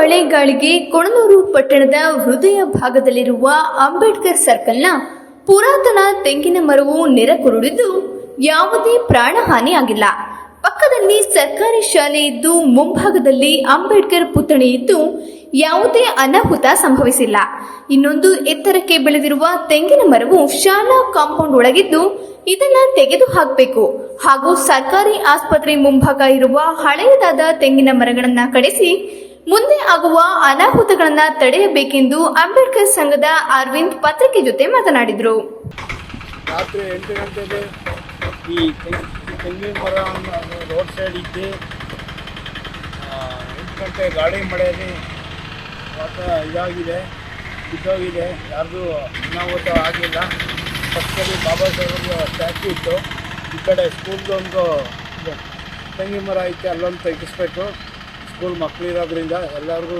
ಮಳೆ ಗಾಳಿಗೆ ಕೊಣನೂರು ಪಟ್ಟಣದ ಹೃದಯ ಭಾಗದಲ್ಲಿರುವ ಅಂಬೇಡ್ಕರ್ ಸರ್ಕಲ್ನ ಪುರಾತನ ತೆಂಗಿನ ಮರವು ನೆರೆಕುರುಳಿದ್ದು ಯಾವುದೇ ಪ್ರಾಣಹಾನಿ ಆಗಿಲ್ಲ. ಪಕ್ಕದಲ್ಲಿ ಸರ್ಕಾರಿ ಶಾಲೆ ಇದ್ದು ಮುಂಭಾಗದಲ್ಲಿ ಅಂಬೇಡ್ಕರ್ ಪುತ್ಥಳಿ ಇದ್ದು ಯಾವುದೇ ಅನಾಹುತ ಸಂಭವಿಸಿಲ್ಲ. ಇನ್ನೊಂದು ಎತ್ತರಕ್ಕೆ ಬೆಳೆದಿರುವ ತೆಂಗಿನ ಮರವು ಶಾಲಾ ಕಾಂಪೌಂಡ್ ಒಳಗಿದ್ದು ಇದನ್ನ ತೆಗೆದು ಹಾಕಬೇಕು ಹಾಗೂ ಸರ್ಕಾರಿ ಆಸ್ಪತ್ರೆ ಮುಂಭಾಗ ಇರುವ ಹಳೆಯದಾದ ತೆಂಗಿನ ಮರಗಳನ್ನ ಕಡಿಸಿ ಮುಂದೆ ಆಗುವ ಅನಾಹುತಗಳನ್ನ ತಡೆಯಬೇಕೆಂದು ಅಂಬೇಡ್ಕರ್ ಸಂಘದ ಅರವಿಂದ್ ಪತ್ರಿಕೆ ಜೊತೆ ಮಾತನಾಡಿದರು. ರಾತ್ರಿ 8 ಗಂಟೆಗೆ ಈ ತೆಂಗಿನ ಮರ ರೋಡ್ ಸೈಡ್ ಇದ್ದು 8 ಗಂಟೆ ಗಾಳಿ ಮಳೆಯಲ್ಲಿ ಇದಾಗಿದೆ, ಬಿದ್ದೋಗಿದೆ. ಯಾರ್ದು ಅನಾಹುತ ಆಗಿಲ್ಲ. ಪಕ್ಕದಲ್ಲಿ ಬಾಬಾ ಸಾಹೇಬ್ರ ಸ್ಟ್ಯಾಚ್ಯೂ ಇತ್ತು. ಈ ಕಡೆ ಸ್ಕೂಲ್ದೊಂದು ತೆಂಗಿನ ಮರ ಐತೆ, ಅಲ್ಲೊಂದು ತೆಗಿಸ್ಬೇಕು. ಸ್ಕೂಲ್ ಮಕ್ಕಳಿರೋದ್ರಿಂದ ಎಲ್ಲರಿಗೂ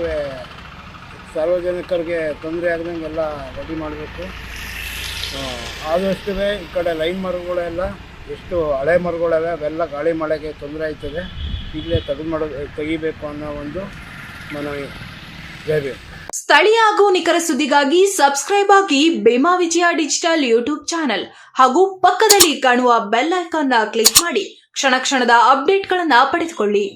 ಸಾರ್ವಜನಿಕರಿಗೆ ತೊಂದರೆ ಆಗದಂಗೆ ಎಲ್ಲ ರೆಡಿ ಮಾಡಬೇಕು. ಆದಷ್ಟು ಈ ಕಡೆ ಲೈನ್ ಮರಗಳೆಲ್ಲ ಎಷ್ಟು ಹಳೆ ಮರಗಳೆಲ್ಲ ಅವೆಲ್ಲ ಗಾಳಿ ಮಳೆಗೆ ತೊಂದರೆ ಆಯ್ತದೆ. ಈಗಲೇ ತೆಗಿಬೇಕು ಅನ್ನೋ ಒಂದು ಮನವಿ. ಜೈ. ಸ್ಥಳೀಯ ಹಾಗೂ ನಿಖರ ಸುದ್ದಿಗಾಗಿ ಸಬ್ಸ್ಕ್ರೈಬ್ ಆಗಿ ಬೇಮಾ ವಿಜಯ ಡಿಜಿಟಲ್ ಯೂಟ್ಯೂಬ್ ಚಾನೆಲ್ ಹಾಗೂ ಪಕ್ಕದಲ್ಲಿ ಕಾಣುವ ಬೆಲ್ ಐಕಾನ್ ಕ್ಲಿಕ್ ಮಾಡಿ ಕ್ಷಣ ಕ್ಷಣದ ಅಪ್ಡೇಟ್ಗಳನ್ನು ಪಡೆದುಕೊಳ್ಳಿ.